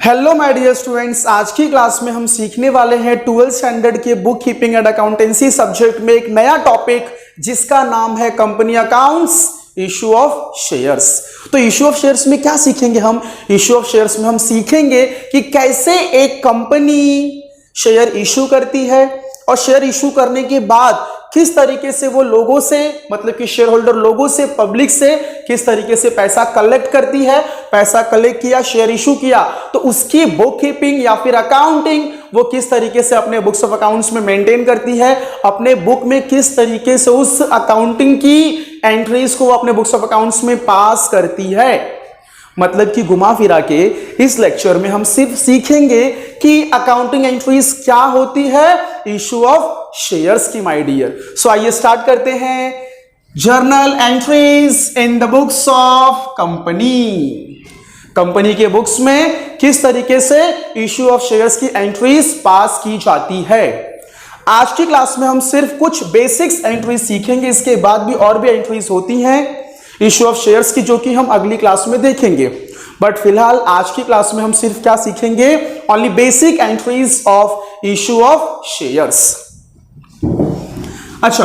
Hello my dear students, आज की class में हम सीखने वाले हैं 12th स्टैंडर्ड के book keeping and accountancy subject में एक नया टॉपिक जिसका नाम है company accounts, issue of shares. तो इशू ऑफ शेयर्स में क्या सीखेंगे हम? इशू ऑफ शेयर्स में हम सीखेंगे कि कैसे एक कंपनी शेयर इशू करती है और शेयर इशू करने के बाद किस तरीके से वो लोगों से, मतलब कि शेयर होल्डर लोगों से, पब्लिक से किस तरीके से पैसा कलेक्ट करती है। पैसा कलेक्ट किया, शेयर इशू किया, तो उसकी बुक कीपिंग या फिर अकाउंटिंग वो किस तरीके से अपने बुक्स ऑफ अकाउंट्स में मेंटेन करती है, अपने बुक में किस तरीके से उस अकाउंटिंग की एंट्रीज को वो अपने बुक्स ऑफ अकाउंट्स में पास करती है। मतलब कि घुमा फिरा के इस लेक्चर में हम सिर्फ सीखेंगे कि अकाउंटिंग एंट्रीज क्या होती है, इशू ऑफ शेयर्स की, माय डियर। सो आइए स्टार्ट करते हैं। Journal entries in the books of company. Company के बुक्स में किस तरीके से इशू ऑफ शेयर्स की एंट्रीज पास की जाती है। आज की क्लास में हम सिर्फ कुछ बेसिक्स एंट्रीज सीखेंगे, इसके बाद भी और भी एंट्रीज होती हैं इशू ऑफ शेयर्स की, जो कि हम अगली क्लास में देखेंगे। बट फिलहाल आज की क्लास में हम सिर्फ क्या सीखेंगे? Only basic entries of issue of shares. अच्छा,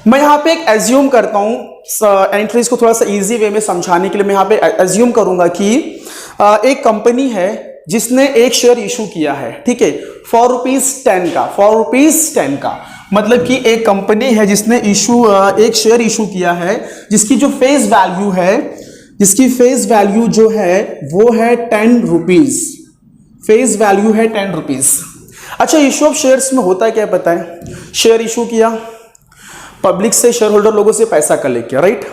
मैं यहां पे एक एज्यूम करता हूं, एंट्रीज को थोड़ा सा इजी वे में समझाने के लिए मैं यहां पे एज्यूम करूंगा कि एक कंपनी है जिसने एक शेयर इशू किया है, ठीक है, ₹4.10 का, ₹4.10 का। मतलब कि एक कंपनी है जिसने एक शेयर इशू किया है जिसकी जो फेस वैल्यू है, जिसकी फेस वैल्यू जो है वो है ₹10। फेस वैल्यू है ₹10। अच्छा, इशू ऑफ शेयर्स में होता है क्या पता है? शेयर इशू किया, पब्लिक से, शेयर होल्डर लोगों से पैसा कलेक्ट किया, राइट।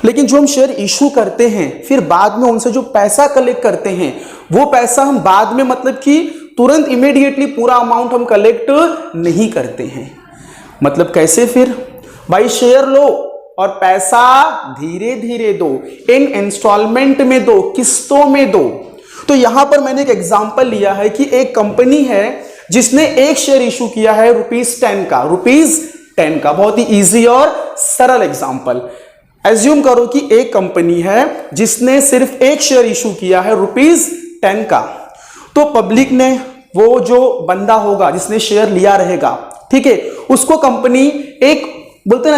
लेकिन जो हम शेयर इशू करते हैं फिर बाद में उनसे जो पैसा कलेक्ट करते हैं वो पैसा हम बाद में, मतलब कि तुरंत इमीडिएटली पूरा अमाउंट हम कलेक्ट नहीं करते हैं। मतलब कैसे फिर? भाई शेयर लो और पैसा धीरे धीरे दो, इन इंस्टॉलमेंट में दो, किस्तों में दो। तो यहां पर मैंने एक एग्जांपल लिया है कि एक कंपनी है जिसने एक शेयर इशू किया है ₹10 का, ₹10 का। बहुत ही इजी और सरल एग्जांपल। एज्यूम करो कि एक कंपनी है जिसने सिर्फ एक शेयर इशू किया है ₹10 का। तो पब्लिक ने, वो जो बंदा होगा जिसने शेयर लिया रहेगा, ठीक है, उसको कंपनी एक, बोलते ना,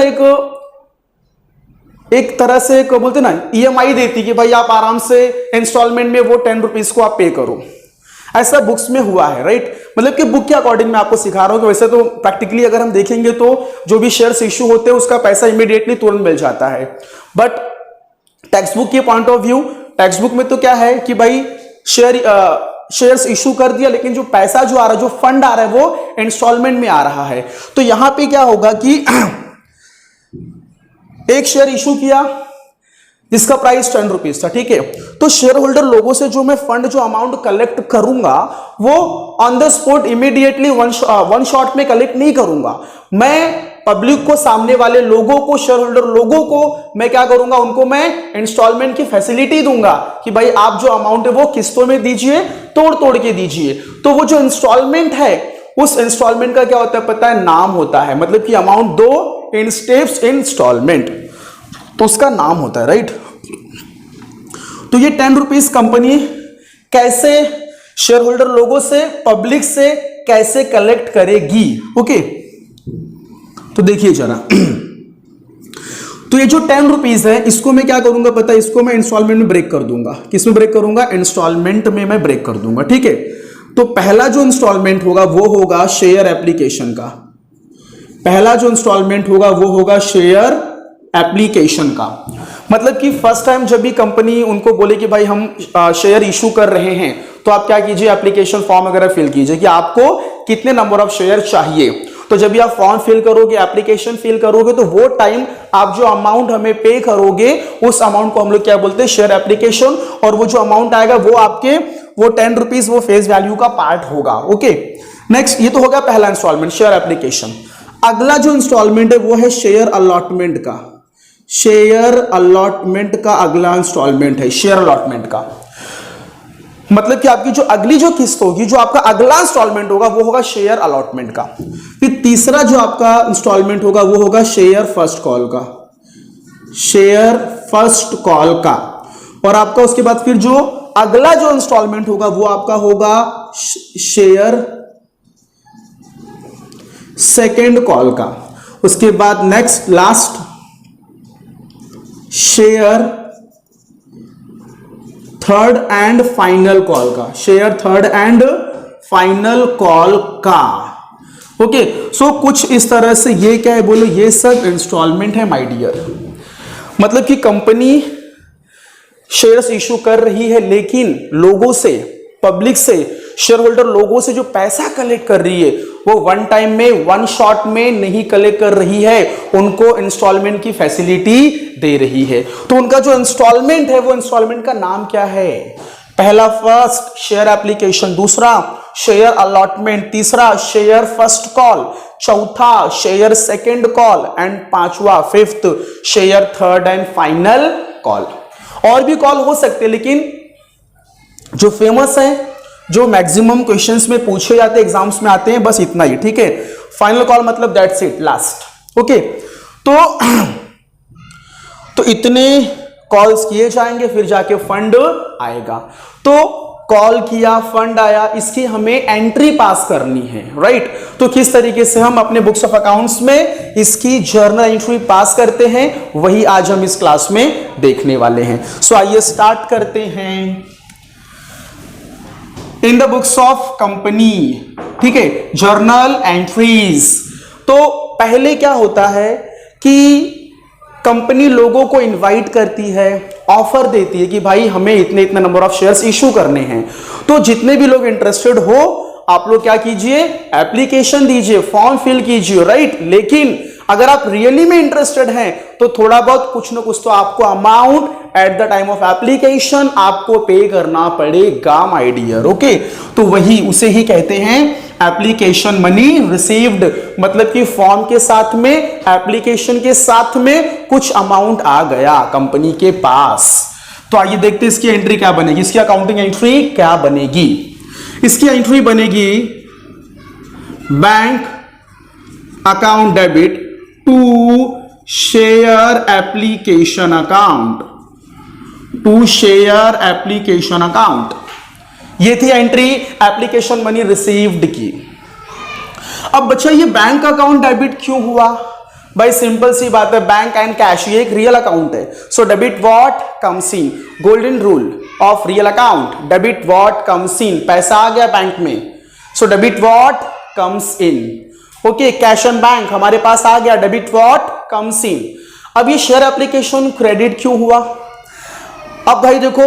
एक तरह से बोलते ना EMI देती कि भाई आप आराम से इंस्टॉलमेंट में वो ₹10 को आप पे करो। ऐसा बुक्स में हुआ है, राइट। मतलब कि बुक के अकॉर्डिंग मैं आपको सिखा रहा हूं कि वैसे तो प्रैक्टिकली अगर हम देखेंगे तो जो भी शेयर्स इशू होते हैं उसका पैसा इमीडिएटली तुरंत मिल जाता है। बट टेक्स्ट बुक के point of view, text book में तो क्या है कि भाई शेयर्स इशू कर दिया, लेकिन जो पैसा जो आ रहा है, जो फंड आ रहा है, वो इंस्टॉलमेंट में आ रहा है। तो यहां पे क्या होगा कि एक शेयर इशू किया जिसका प्राइस ₹10 था, ठीक है। तो शेयर होल्डर लोगों से जो मैं फंड, जो अमाउंट कलेक्ट करूंगा वो on the spot immediately one shot में कलेक्ट नहीं करूंगा। मैं पब्लिक को, सामने वाले लोगों को, शेयर होल्डर लोगों को मैं क्या करूंगा? उनको मैं इंस्टॉलमेंट की फैसिलिटी दूंगा कि भाई आप जो अमाउंट है वो किस्तों में दीजिए, तोड़ तोड़ के दीजिए। तो वो जो इंस्टॉलमेंट है, उस इंस्टॉलमेंट का क्या होता है पता है? नाम होता है। मतलब कि अमाउंट दो इन स्टेप्स इंस्टॉलमेंट, तो उसका नाम होता है, राइट। तो ये ₹10 कंपनी कैसे शेयर होल्डर लोगों से, पब्लिक से कैसे कलेक्ट करेगी? ओके, तो देखिए जरा। तो ये जो ₹10 है इसको मैं क्या करूंगा पता है? इसको मैं इंस्टॉलमेंट में ब्रेक कर दूंगा। किसमें ब्रेक करूंगा? इंस्टॉलमेंट में मैं ब्रेक कर दूंगा, ठीक है। तो पहला जो इंस्टॉलमेंट होगा वो होगा शेयर एप्लीकेशन का। पहला जो इंस्टॉलमेंट होगा वो होगा शेयर एप्लीकेशन का। मतलब कि फर्स्ट टाइम जब भी कंपनी उनको बोले कि भाई हम शेयर इशू कर रहे हैं, तो आप क्या कीजिए? एप्लीकेशन फॉर्म वगैरह फिल कीजिए कि आपको कितने नंबर ऑफ शेयर चाहिए। तो जब भी आप फॉर्म फिल करोगे, एप्लीकेशन फिल करोगे, तो वो टाइम आप जो अमाउंट हमें पे करोगे उस अमाउंट को हम लोग क्या बोलते हैं? Share application. और वो जो अमाउंट आएगा वो आपके वो ₹10 वो फेस वैल्यू का पार्ट होगा। ओके, नेक्स्ट, ये तो होगा पहला इंस्टॉलमेंट, शेयर एप्लीकेशन। अगला जो इंस्टॉलमेंट है वो है शेयर अलॉटमेंट का। शेयर अलॉटमेंट का अगला इंस्टॉलमेंट है शेयर अलॉटमेंट का। मतलब कि आपकी जो अगली जो किस्त होगी, जो आपका अगला इंस्टॉलमेंट होगा वो होगा शेयर अलॉटमेंट का। फिर तीसरा जो आपका इंस्टॉलमेंट होगा वो होगा शेयर फर्स्ट कॉल का। शेयर फर्स्ट कॉल का। और आपका उसके बाद फिर जो अगला जो इंस्टॉलमेंट होगा वो आपका होगा शेयर सेकेंड कॉल का। उसके बाद next last share third and final call का, share third and final call का। ओके, सो कुछ इस तरह से ये क्या है बोलो, ये सब इंस्टॉलमेंट है माय डियर। मतलब कि कंपनी शेयर्स इशू कर रही है, लेकिन लोगों से, पब्लिक से, शेयर होल्डर लोगों से जो पैसा कलेक्ट कर रही है वो वन टाइम में, वन शॉट में नहीं कलेक्ट कर रही है, उनको इंस्टॉलमेंट की फैसिलिटी दे रही है। तो उनका जो इंस्टॉलमेंट है वो इंस्टॉलमेंट का नाम क्या है? पहला फर्स्ट शेयर एप्लीकेशन, दूसरा शेयर अलॉटमेंट, तीसरा शेयर फर्स्ट कॉल, चौथा शेयर सेकेंड कॉल एंड पांचवा fifth share third and final call. और भी कॉल हो सकते हैं, लेकिन जो फेमस है, जो मैक्सिमम क्वेश्चंस में पूछे जाते हैं, एग्जाम्स में आते हैं, बस इतना ही। ठीक है, फाइनल कॉल मतलब दैट्स इट, लास्ट। ओके, तो इतने कॉल्स किए जाएंगे, फिर जाके फंड आएगा। तो कॉल किया, फंड आया, इसकी हमें एंट्री पास करनी है, राइट? तो किस तरीके से हम अपने बुक्स ऑफ अकाउंट्स में इसकी जर्नल एंट्री पास करते हैं, वही आज हम इस क्लास में देखने वाले हैं। सो आइए स्टार्ट करते हैं। In the books of company, ठीक है, जर्नल एंट्रीज। तो पहले क्या होता है कि कंपनी लोगों को इनवाइट करती है, ऑफर देती है कि भाई हमें इतने इतने नंबर ऑफ शेयर्स इशू करने हैं। तो जितने भी लोग इंटरेस्टेड हो, आप लोग क्या कीजिए, एप्लीकेशन दीजिए, फॉर्म फिल कीजिए, राइट? लेकिन अगर आप रियली में इंटरेस्टेड हैं तो थोड़ा बहुत कुछ ना कुछ तो आपको amount at the time of application आपको पे करना पड़ेगा माय डियर। ओके, तो वही उसे ही कहते हैं एप्लीकेशन मनी रिसीव्ड। मतलब कि फॉर्म के साथ में, एप्लीकेशन के साथ में कुछ अमाउंट आ गया कंपनी के पास। तो आइए देखते हैं इसकी एंट्री क्या बनेगी, इसकी अकाउंटिंग एंट्री क्या बनेगी। इसकी एंट्री बनेगी bank account debit to share application account, to share application account. ये थी एंट्री एप्लीकेशन मनी रिसीव्ड की। अब बच्चा ये बैंक अकाउंट डेबिट क्यों हुआ? भाई सिंपल सी बात है, बैंक एंड कैश ये एक रियल अकाउंट है। So debit what comes in, golden rule of real account, debit what comes इन, पैसा आ गया बैंक में, so debit what comes in. Okay, cash and bank हमारे पास आ गया, डेबिट व्हाट कम्स इन। अब ये शेयर एप्लीकेशन क्रेडिट क्यों हुआ? अब भाई देखो,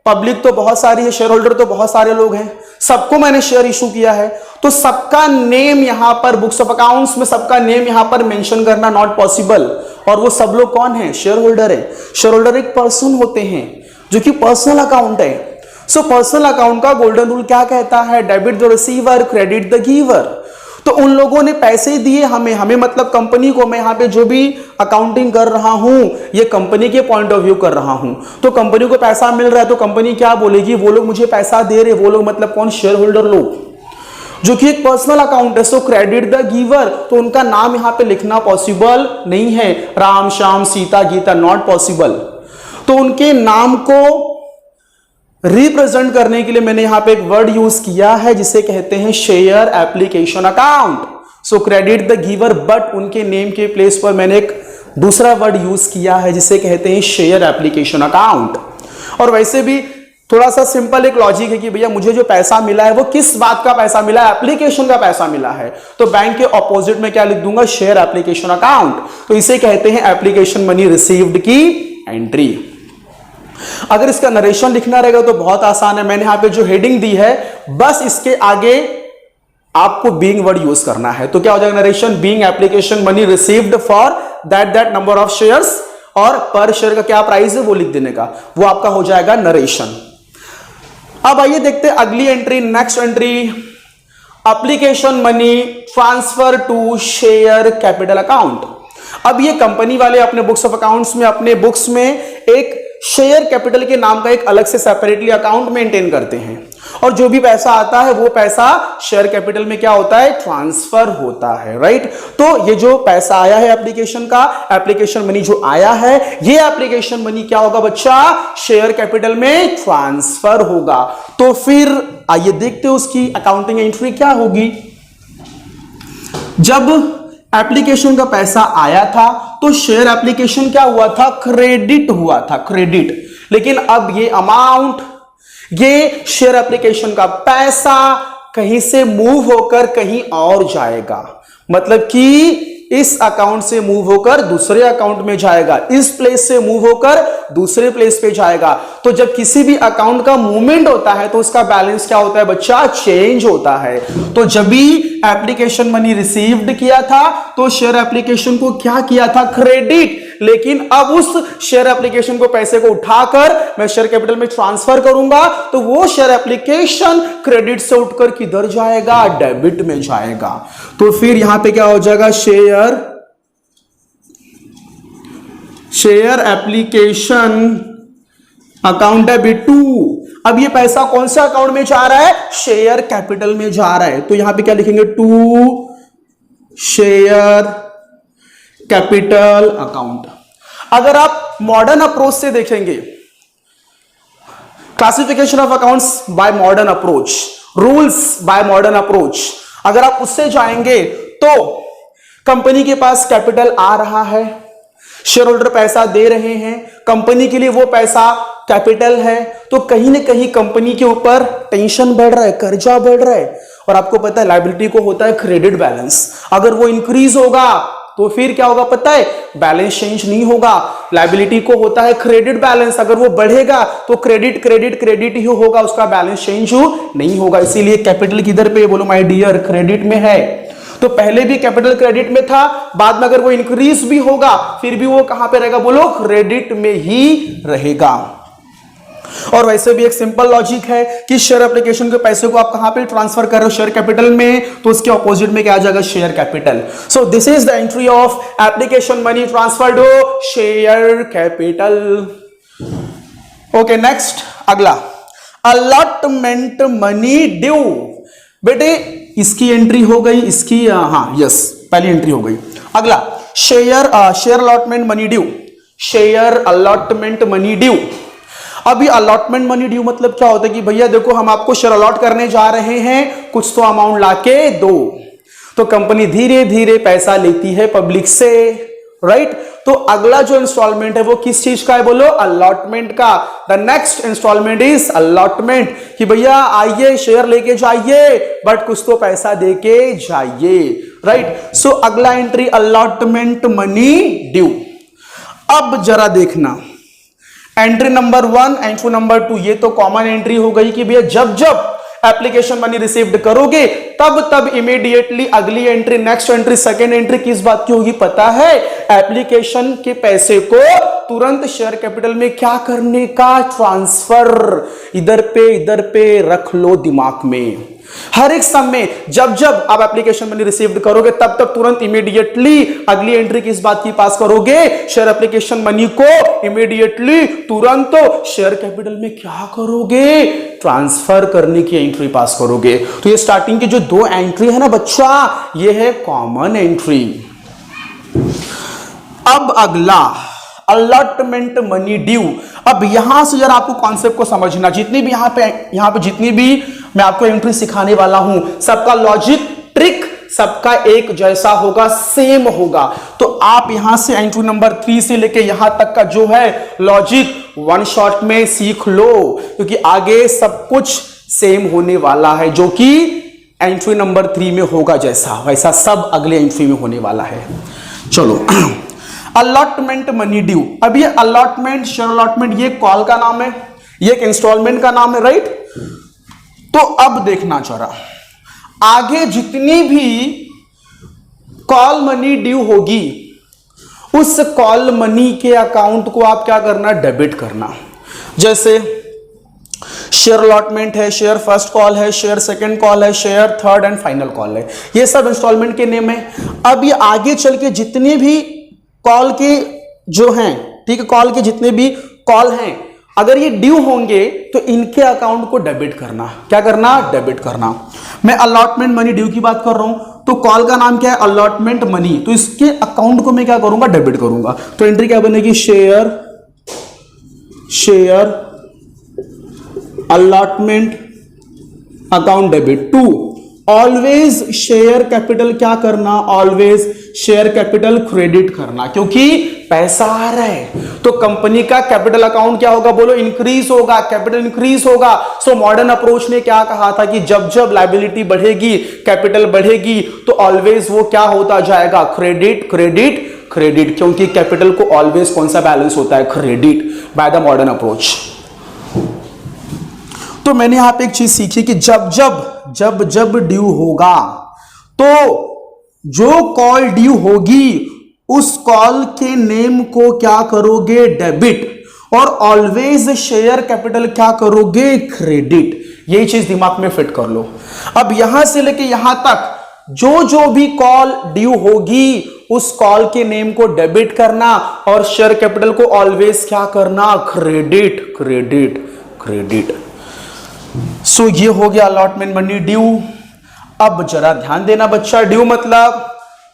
पब्लिक तो बहुत सारी है, शेयर होल्डर तो बहुत सारे लोग हैं, सबको मैंने शेयर इशू किया है, तो सबका नेम यहां पर बुक्स ऑफ अकाउंट्स में सबका नेम यहां पर मेंशन करना नॉट पॉसिबल। और वो सब लोग कौन है? शेयर होल्डर है। शेयर होल्डर एक पर्सन होते हैं, जो कि पर्सनल अकाउंट है। सो पर्सनल अकाउंट का गोल्डन रूल क्या कहता है? Debit the receiver, credit the giver. तो उन लोगों ने पैसे दिए हमें मतलब कंपनी को। मैं यहाँ पे जो भी अकाउंटिंग कर रहा हूं ये कंपनी के पॉइंट ऑफ व्यू कर रहा हूं। तो कंपनी को पैसा मिल रहा है तो कंपनी क्या बोलेगी? वो लोग मुझे पैसा दे रहे, वो लोग मतलब कौन? शेयर होल्डर लोग, जो कि एक पर्सनल अकाउंट है। सो क्रेडिट द गिवर, तो उनका नाम यहाँ पे लिखना पॉसिबल नहीं है, राम श्याम सीता गीता, नॉट पॉसिबल। तो उनके नाम को रिप्रेजेंट करने के लिए मैंने यहां पे एक वर्ड यूज किया है जिसे कहते हैं share application account. So credit the giver, but उनके नेम के प्लेस पर मैंने एक दूसरा वर्ड यूज किया है जिसे कहते हैं शेयर एप्लीकेशन अकाउंट। और वैसे भी थोड़ा सा सिंपल एक लॉजिक है कि भैया मुझे जो पैसा मिला है वो किस बात का पैसा मिला है? एप्लीकेशन का पैसा मिला है। तो बैंक के ऑपोजिट में क्या लिख दूंगा? Share application account. तो इसे कहते हैं एप्लीकेशन मनी रिसीव्ड की एंट्री। अगर इसका नरेशन लिखना रहेगा तो बहुत आसान है, मैंने यहां पे जो हेडिंग दी है बस इसके आगे आपको बीइंग वर्ड यूज करना है। तो क्या हो जाएगा narration? Being application money received for that number of shares, और पर शेयर का क्या प्राइस है वो लिख देने का, वो आपका हो जाएगा नरेशन। अब आइए देखते हैं अगली entry, next entry, application money transfer to share capital account. अब ये कंपनी वाले अपने बुक्स ऑफ अकाउंट्स में, अपने बुक्स में एक शेयर कैपिटल के नाम का एक अलग से सेपरेटली अकाउंट मेंटेन करते हैं। और जो भी पैसा आता है वो पैसा शेयर कैपिटल में क्या होता है, ट्रांसफर होता है, राइट। तो ये जो पैसा आया है एप्लीकेशन का, एप्लीकेशन मनी जो आया है, ये एप्लीकेशन मनी क्या होगा बच्चा, शेयर कैपिटल में ट्रांसफर होगा। तो फिर आइए देखते हैं उसकी अकाउंटिंग एंट्री क्या होगी। जब एप्लीकेशन का पैसा आया था तो शेयर एप्लीकेशन क्या हुआ था, क्रेडिट हुआ था, क्रेडिट। लेकिन अब ये अमाउंट, ये शेयर एप्लीकेशन का पैसा कहीं से मूव होकर कहीं और जाएगा, मतलब कि इस अकाउंट से मूव होकर दूसरे अकाउंट में जाएगा, इस प्लेस से मूव होकर दूसरे प्लेस पे जाएगा। तो जब किसी भी अकाउंट का मूवमेंट होता है तो उसका बैलेंस क्या होता है बच्चा, चेंज होता है। तो जब भी एप्लीकेशन मनी रिसीव्ड किया था तो शेयर एप्लीकेशन को क्या किया था, क्रेडिट। लेकिन अब उस शेयर एप्लीकेशन को पैसे को उठाकर मैं शेयर कैपिटल में ट्रांसफर करूंगा तो वो शेयर एप्लीकेशन क्रेडिट से उठकर किधर जाएगा, डेबिट में जाएगा। तो फिर यहां पे क्या हो जाएगा, share application account debit to. अब ये पैसा कौन सा अकाउंट में जा रहा है, शेयर कैपिटल में जा रहा है। तो यहां पे क्या लिखेंगे, टू शेयर कैपिटल अकाउंट। अगर आप मॉडर्न अप्रोच से देखेंगे, classification of accounts bye modern approach, rules bye modern approach, अगर आप उससे जाएंगे तो कंपनी के पास कैपिटल आ रहा है, शेयर होल्डर पैसा दे रहे हैं, कंपनी के लिए वो पैसा कैपिटल है, तो कहीं ना कहीं कंपनी के ऊपर टेंशन बढ़ रहा है, कर्जा बढ़ रहा है। और आपको पता है लायबिलिटी को होता है क्रेडिट बैलेंस, अगर वो इंक्रीज होगा तो फिर क्या होगा पता है, बैलेंस चेंज नहीं होगा। लायबिलिटी को होता है क्रेडिट बैलेंस, अगर वो बढ़ेगा तो क्रेडिट क्रेडिट क्रेडिट ही होगा, उसका बैलेंस चेंज नहीं होगा। इसीलिए कैपिटल किधर पे, बोलो माय डियर, क्रेडिट में है। तो पहले भी कैपिटल क्रेडिट में था, बाद में अगर वो इंक्रीज भी होगा फिर भी वो कहां पे रहेगा, बोलो क्रेडिट में ही रहेगा। और वैसे भी एक सिंपल लॉजिक है कि शेयर एप्लीकेशन के पैसे को आप कहां पे ट्रांसफर कर रहे हो, शेयर कैपिटल में, तो उसके ऑपोजिट में क्या आ जाएगा, share capital. So this is the entry of application money transfer to share capital. Okay, next अगला, अलॉटमेंट मनी ड्यू। बेटे इसकी एंट्री हो गई, इसकी यस पहली एंट्री हो गई। अगला share allotment money due, share allotment money due. अभी अलॉटमेंट मनी ड्यू मतलब क्या होता है कि भैया देखो हम आपको शेयर अलॉट करने जा रहे हैं, कुछ तो अमाउंट लाके दो। तो कंपनी धीरे धीरे पैसा लेती है पब्लिक से, राइट। तो अगला जो इंस्टॉलमेंट है वो किस चीज का है, बोलो अलॉटमेंट का। The next instalment is allotment, कि भैया आइए शेयर लेके जाइए बट कुछ तो पैसा देके जाइए, राइट। सो अगला एंट्री अलॉटमेंट मनी ड्यू। अब जरा देखना, एंट्री नंबर 1, एंट्री नंबर 2, ये तो कॉमन एंट्री हो गई कि भैया जब जब एप्लीकेशन मनी रिसीव्ड करोगे तब तब इमीडिएटली अगली entry, next entry, second entry किस बात की होगी पता है, एप्लीकेशन के पैसे को तुरंत शेयर कैपिटल में क्या करने का, ट्रांसफर। इधर पे रख लो दिमाग में। हर एक समय जब जब आप एप्लीकेशन मनी रिसीव्ड करोगे तब तब तुरंत इमीडिएटली अगली एंट्री किस बात की पास करोगे, शेयर एप्लीकेशन मनी को इमीडिएटली तुरंत शेयर कैपिटल में क्या करोगे, ट्रांसफर करने की एंट्री पास करोगे। तो ये स्टार्टिंग की जो 2 एंट्री है ना बच्चा, ये है कॉमन एंट्री। अब अगला अलॉटमेंट मनी ड्यू। अब यहां से जरा आपको कॉन्सेप्ट को समझना, जितनी भी यहां पे जितनी भी मैं आपको एंट्री सिखाने वाला हूं, सबका लॉजिक, ट्रिक सबका एक जैसा होगा, सेम होगा। तो आप यहां से एंट्री नंबर 3 से लेके यहां तक का जो है लॉजिक 1 शॉट में सीख लो, क्योंकि आगे सब कुछ सेम होने वाला है। जो कि एंट्री नंबर 3 में होगा जैसा, वैसा सब अगले एंट्री में होने वाला है। चलो अलॉटमेंट मनी ड्यू। अब ये अलॉटमेंट, शेयर अलॉटमेंट, ये कॉल का नाम है, ये एक इंस्टॉलमेंट का नाम है, राइट। तो अब देखना जरा, आगे जितनी भी कॉल मनी ड्यू होगी उस कॉल मनी के अकाउंट को आप क्या करना, डेबिट करना। जैसे शेयर अलॉटमेंट है, शेयर फर्स्ट कॉल है, शेयर सेकंड कॉल है, share third and final call है, ये सब इंस्टॉलमेंट के नेम है। अब ये आगे चल के जितने भी कॉल के जो हैं, ठीक है, कॉल के जितने भी कॉल हैं अगर ये ड्यू होंगे तो इनके अकाउंट को डेबिट करना। क्या करना? डेबिट करना। मैं अलॉटमेंट मनी ड्यू की बात कर रहा हूं, तो कॉल का नाम क्या है? Allotment money. तो इसके अकाउंट को मैं क्या करूंगा? डेबिट करूंगा। तो एंट्री क्या बनेगी? Share allotment account debit to always share capital. क्या करना? ऑलवेज शेयर कैपिटल क्रेडिट करना, क्योंकि पैसा आ रहा है तो कंपनी का कैपिटल अकाउंट क्या होगा? बोलो, इंक्रीज होगा, कैपिटल इंक्रीज होगा। सो मॉडर्न अप्रोच ने क्या कहा था कि जब जब लायबिलिटी बढ़ेगी, कैपिटल बढ़ेगी, तो ऑलवेज वो क्या होता जाएगा? क्रेडिट क्रेडिट क्रेडिट, क्योंकि कैपिटल को ऑलवेज कौन सा बैलेंस होता है? Credit, by the modern approach. तो मैंने यहां पे एक चीज सीखी कि जब ड्यू होगा तो जो कॉल ड्यू होगी उस कॉल के नेम को क्या करोगे? डेबिट, और ऑलवेज शेयर कैपिटल क्या करोगे? क्रेडिट। यही चीज दिमाग में फिट कर लो। अब यहां से लेके यहां तक जो भी कॉल ड्यू होगी उस कॉल के नेम को डेबिट करना और शेयर कैपिटल को ऑलवेज क्या करना? Credit credit credit. सो ये हो गया अलॉटमेंट मनी ड्यू। अब जरा ध्यान देना बच्चा, ड्यू मतलब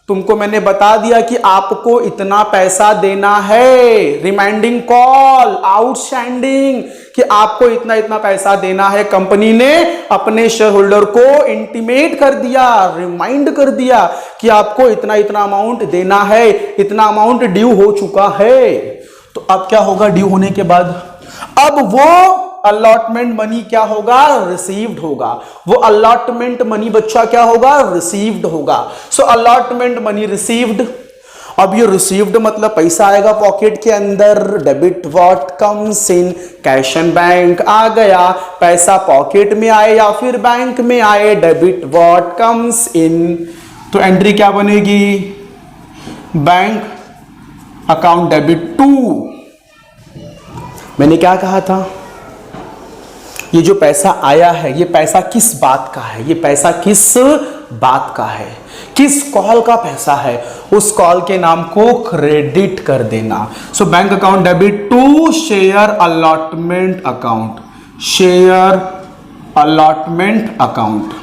तुमको मैंने बता दिया कि आपको इतना पैसा देना है, रिमाइंडिंग कॉल, आउटस्टैंडिंग, कि आपको इतना इतना पैसा देना है। कंपनी ने अपने शेयर होल्डर को इंटीमेट कर दिया, रिमाइंड कर दिया कि आपको इतना इतना अमाउंट देना है, इतना अमाउंट ड्यू हो चुका है। तो अब क्या होगा ड्यू होने के बाद? अब वो अलॉटमेंट मनी क्या होगा? रिसीव्ड होगा। वो अलॉटमेंट मनी बच्चा क्या होगा? रिसीव्ड होगा। So allotment money received. अब ये रिसीव्ड मतलब पैसा आएगा पॉकेट के अंदर। Debit what comes in, cash and bank आ गया, पैसा पॉकेट में आए या फिर बैंक में आए, डेबिट व्हाट कम्स इन। तो एंट्री क्या बनेगी? Bank account debit to. मैंने क्या कहा था? ये जो पैसा आया है ये पैसा किस बात का है? ये पैसा किस बात का है? किस कॉल का पैसा है? उस कॉल के नाम को क्रेडिट कर देना। So bank account debit to share allotment account, share allotment account.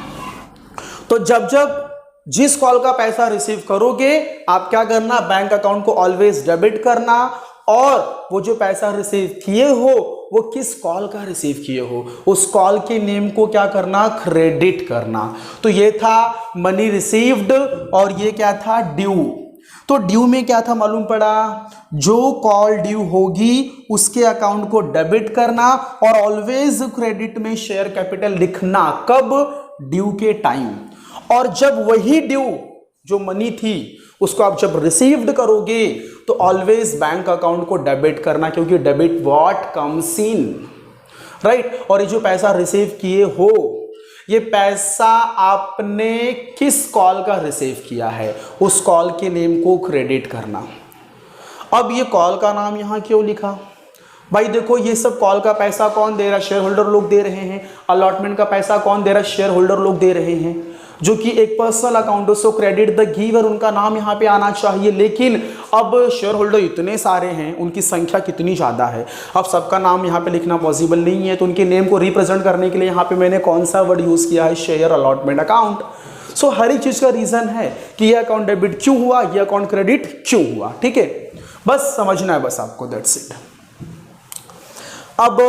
तो जब जिस कॉल का पैसा रिसीव करोगे आप क्या करना? बैंक अकाउंट को ऑलवेज डेबिट करना, और वो जो पैसा रिसीव किए हो वो किस कॉल का रिसीव किए हो उस कॉल के नेम को क्या करना? क्रेडिट करना। तो ये था मनी रिसीव्ड और ये क्या था? ड्यू। तो ड्यू में क्या था मालूम पड़ा? जो कॉल ड्यू होगी उसके अकाउंट को डेबिट करना और ऑलवेज क्रेडिट में शेयर कैपिटल लिखना। कब? ड्यू के टाइम। और जब वही ड्यू जो मनी थी उसको आप जब रिसीव्ड करोगे तो ऑलवेज बैंक अकाउंट को डेबिट करना, क्योंकि debit what comes in, right. और ये जो पैसा रिसीव किए हो ये पैसा आपने किस कॉल का रिसीव किया है उस कॉल के नेम को क्रेडिट करना। अब ये कॉल का नाम यहां क्यों लिखा? भाई देखो ये सब कॉल का पैसा कौन दे रहा है? शेयर होल्डर लोग दे रहे हैं। अलॉटमेंट का पैसा कौन दे रहा है? शेयर होल्डर लोग दे रहे हैं, जो कि एक पर्सनल अकाउंट है। सो क्रेडिट द गिवर, उनका नाम यहाँ पे आना चाहिए। लेकिन अब शेयर होल्डर इतने सारे हैं, उनकी संख्या कितनी ज़्यादा है, अब सबका नाम यहाँ पे लिखना पॉसिबल नहीं है। तो उनके नेम को रिप्रेजेंट करने के लिए यहाँ पे मैंने कौन सा वर्ड यूज़ किया है? Share allotment account. सो हर एक चीज़ का रीज़न है कि ये अकाउंट डेबिट क्यों हुआ, ये अकाउंट क्रेडिट क्यों हुआ। ठीक है, बस समझना है बस आपको, दैट्स इट। अब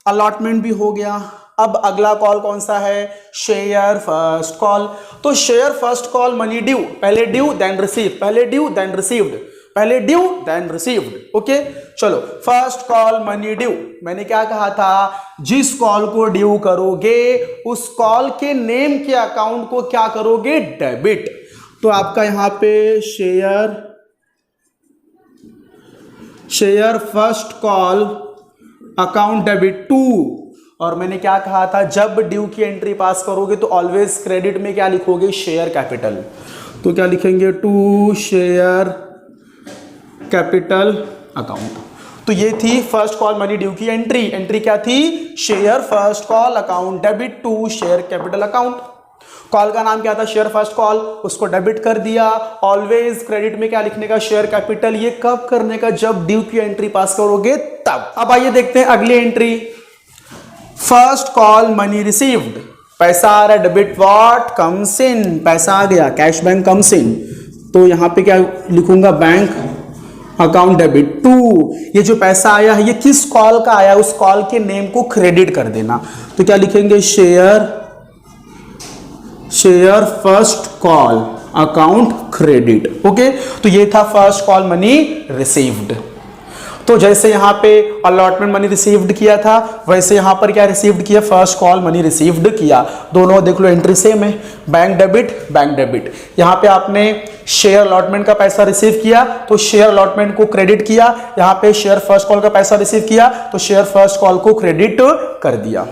अलॉटमेंट भी हो गया। अब अगला कॉल कौन सा है? Share first call. तो share first call money due, पहले ड्यू देन रिसीव, पहले ड्यू देन रिसीव्ड, पहले ड्यू देन रिसीव्ड। ओके चलो, फर्स्ट कॉल मनी ड्यू। मैंने क्या कहा था? जिस कॉल को ड्यू करोगे उस कॉल के नेम के अकाउंट को क्या करोगे? डेबिट। तो आपका यहां पे share first call account debit to. और मैंने क्या कहा था? जब ड्यू की एंट्री पास करोगे तो ऑलवेज क्रेडिट में क्या लिखोगे? Share capital. तो क्या लिखेंगे? To share capital account. तो ये थी फर्स्ट कॉल मनी ड्यू की एंट्री। एंट्री क्या थी? Share first call account debit to share capital account. Call का नाम क्या था, शेयर फर्स्ट कॉल, उसको डेबिट कर दिया। ऑलवेज क्रेडिट में क्या लिखने का, शेयर कैपिटल। ये कब करने का, जब ड्यू की एंट्री पास करोगे तब। अब आइए देखते हैं अगली entry, first call money received, पैसा आ रहा है, डेबिट व्हाट कम्स इन, पैसा आ गया, कैश बैंक कम्स इन, तो यहां पे क्या लिखूंगा, बैंक अकाउंट डेबिट टू। ये जो पैसा आया है ये किस कॉल का आया, उस कॉल के नेम को क्रेडिट कर देना। तो क्या लिखेंगे, share first call account credit. Okay, तो ये था फर्स्ट कॉल मनी रिसीव्ड। तो जैसे यहां पे अलॉटमेंट मनी रिसीव्ड किया था, वैसे यहां पर क्या रिसीव्ड किया, फर्स्ट कॉल मनी रिसीव्ड किया। दोनों देख लो एंट्री सेम है, बैंक डेबिट। यहां पे आपने शेयर अलॉटमेंट का पैसा रिसीव किया तो शेयर अलॉटमेंट को क्रेडिट किया, यहां पे शेयर फर्स्ट कॉल का पैसा रिसीव किया तो शेयर फर्स्ट कॉल को क्रेडिट कर दिया।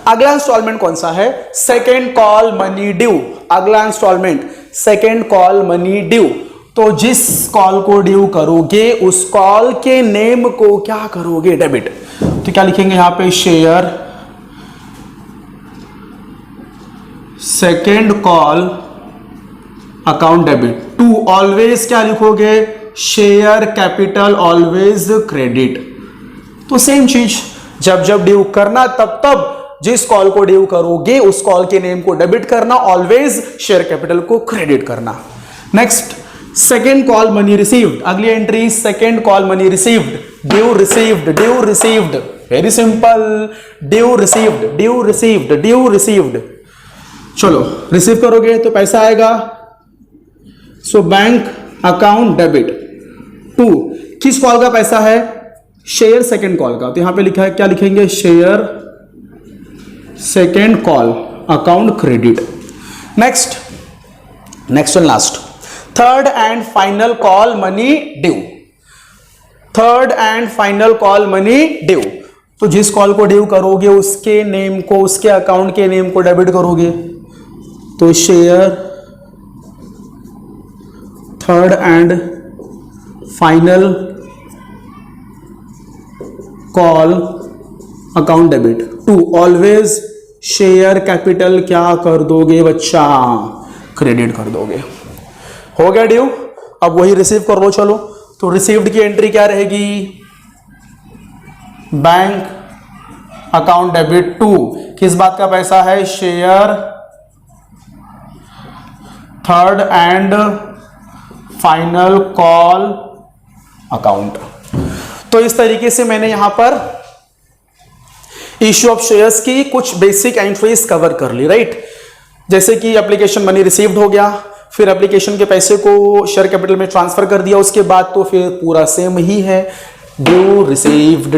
अगला इंस्टॉलमेंट कौन सा है, सेकेंड कॉल मनी ड्यू। अगला instalment second call money due. तो जिस कॉल को ड्यू करोगे उस कॉल के नेम को क्या करोगे, डेबिट। तो क्या लिखेंगे यहां पे, share second call account debit to. Always क्या लिखोगे, शेयर कैपिटल ऑलवेज क्रेडिट। तो सेम चीज, जब जब ड्यू करना तब जिस कॉल को ड्यू करोगे उस कॉल के नेम को डेबिट करना, ऑलवेज शेयर कैपिटल को क्रेडिट करना। Next, second call money received. अगली entry, second call money received, due received, very simple, due received. चलो रिसीव करोगे तो पैसा आएगा, so bank account debit to. किस कॉल का पैसा है, शेयर सेकेंड कॉल का, तो यहां पे लिखा है, क्या लिखेंगे, share second call account credit. Next and last, third and final call money due. Third and final call money due, तो जिस कॉल को ड्यू करोगे उसके नेम को, उसके अकाउंट के नेम को डेबिट करोगे, तो share third and final call account debit to. Always share capital क्या कर दोगे बच्चा, क्रेडिट कर दोगे। हो गया ड्यू, अब वही रिसीव कर लो। चलो, तो रिसीव्ड की एंट्री क्या रहेगी, बैंक अकाउंट डेबिट टू। किस बात का पैसा है, share third and final call account. तो इस तरीके से मैंने यहां पर इश्यू ऑफ शेयर्स की कुछ बेसिक एंट्रीज कवर कर ली, राइट। जैसे कि एप्लीकेशन मनी रिसीव्ड हो गया, फिर एप्लीकेशन के पैसे को शेयर कैपिटल में ट्रांसफर कर दिया, उसके बाद तो फिर पूरा सेम ही है, ड्यू रिसीव्ड,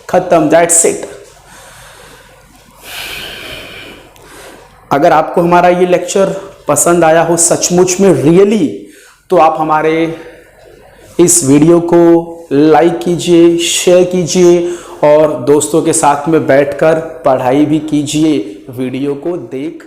खत्म, दैट्स इट। अगर आपको हमारा ये लेक्चर पसंद आया हो सचमुच में रियली, तो आप हमारे इस वीडियो को लाइक कीजिए, शेयर कीजिए और दोस्तों के साथ में बैठकर पढ़ाई भी कीजिए, वीडियो को देख